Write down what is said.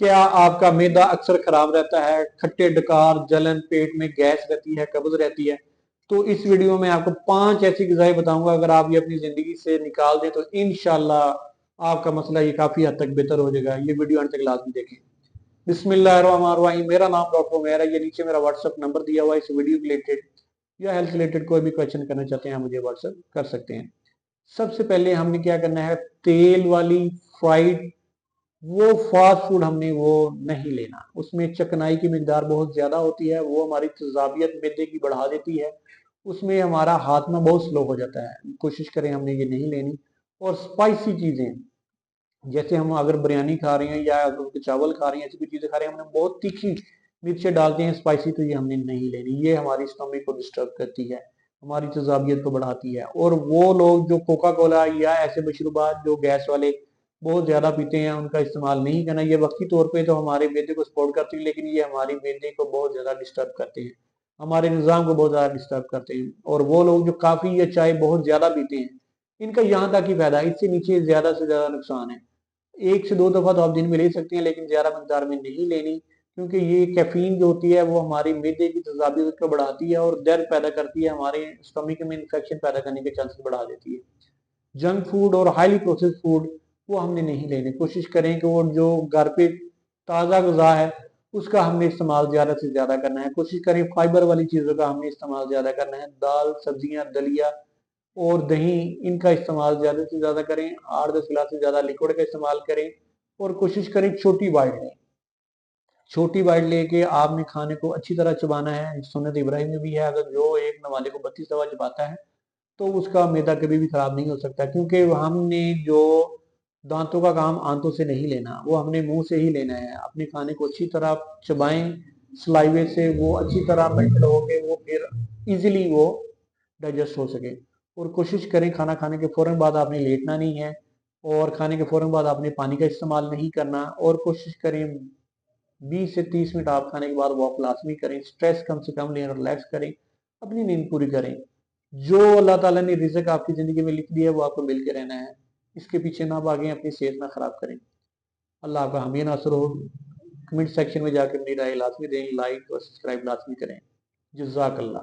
क्या आपका मैदा अक्सर खराब रहता है, खट्टे डकार, जलन, पेट में गैस रहती है, कब्ज रहती है? तो इस वीडियो में आपको 5 ऐसी ग़िज़ाएं बताऊंगा, अगर आप ये अपनी ज़िंदगी से निकाल दें तो इंशाल्लाह आपका मसला ये काफ़ी हद तक बेहतर हो जाएगा। ये वीडियो अंत तक लाज़मी देखें। बिस्मिल्लाहिर्रहमानिर्रहीम। मेरा नाम डॉक्टर उमैर है। ये नीचे मेरा व्हाट्सएप नंबर दिया हुआ है। इस वीडियो रिलेटेड या हेल्थ रिलेटेड कोई भी क्वेश्चन करना चाहते हैं मुझे व्हाट्सएप कर सकते हैं। सबसे पहले हमने क्या करना है, तेल वाली फ्राइड वो फास्ट फूड हमने वो नहीं लेना। उसमें चिकनाई की मिकदार बहुत ज्यादा होती है, वो हमारी तेजाबियत मैदे की बढ़ा देती है, उसमें हमारा हाथमा बहुत स्लो हो जाता है। कोशिश करें हमने ये नहीं लेनी। और स्पाइसी चीजें, जैसे हम अगर बिरयानी खा रहे हैं या अगर चावल खा रहे हैं, ऐसी भी चीजें खा रहे हैं, हमने बहुत तीखी मिर्चें डालते हैं स्पाइसी, तो ये हमने नहीं लेनी। ये हमारी स्टमक को डिस्टर्ब करती है, हमारी तेजाबियत को बढ़ाती है। और वो लोग जो कोका कोला या ऐसे मशरूबात जो गैस वाले बहुत ज्यादा पीते हैं, उनका इस्तेमाल नहीं करना। ये वक्ती तौर पे तो हमारे मैदे को सपोर्ट करती है, लेकिन ये हमारी मैदे को बहुत ज्यादा डिस्टर्ब करते हैं, हमारे निज़ाम को बहुत ज्यादा डिस्टर्ब करते हैं। और वो लोग जो काफी या चाय बहुत ज्यादा पीते हैं, इनका यहाँ तक ही फायदा है, इससे नीचे ज्यादा से ज्यादा नुकसान है। 1 से 2 दफा तो आप दिन में ले सकते हैं, लेकिन ज्यादा मकदार में नहीं लेनी, क्योंकि ये कैफीन जो होती है वो हमारी मैदे की तेजाबियत को बढ़ाती है और दर्द पैदा करती है, हमारे स्टमक में इन्फेक्शन पैदा करने के चांसेस बढ़ा देती है। जंक फूड और हाईली प्रोसेस्ड फूड वो हमने नहीं लेने। कोशिश करें कि वो जो घर पे ताज़ा ग़िज़ा है उसका हमने इस्तेमाल ज़्यादा से ज़्यादा करना है। कोशिश करें फाइबर वाली चीज़ों का हमने इस्तेमाल ज़्यादा करना है। दाल, सब्जियां, दलिया और दही, इनका इस्तेमाल ज़्यादा से ज़्यादा करें। 8-10 गिलास से ज़्यादा लिक्विड का इस्तेमाल करें और कोशिश करें छोटी बाइट लें। छोटी बाइट लेके आपने खाने को अच्छी तरह चबाना है। सुन्नत इब्राहिम में भी है, अगर जो एक नमाज़े को 32 दफा चबाता है तो उसका मैदा कभी भी खराब नहीं हो सकता, क्योंकि हमने जो दांतों का काम आंतों से नहीं लेना, वो हमने मुंह से ही लेना है। अपने खाने को अच्छी तरह चबाएं सलाइवे से, वो अच्छी तरह मेल्ट हो के वो फिर इजीली वो डाइजेस्ट हो सके। और कोशिश करें खाना खाने के फौरन बाद आपने लेटना नहीं है, और खाने के फौरन बाद आपने पानी का इस्तेमाल नहीं करना। और कोशिश करें 20 से 30 मिनट आप खाने के बाद वॉक लाजमी करें। स्ट्रेस कम से कम लें, रिलैक्स करें, अपनी नींद पूरी करें। जो अल्लाह ताला ने रिज़्क आपकी ज़िंदगी में लिख दिया है वो आपको मिल के रहना है। इसके पीछे ना भागें, अपनी सेहत ना खराब करें। अल्लाह आपका हामी नासर हो। कमेंट सेक्शन में जाकर अपनी राय लाजमी दें, लाइक और सब्सक्राइब लाजमी करें। जज़ाकल्लाह।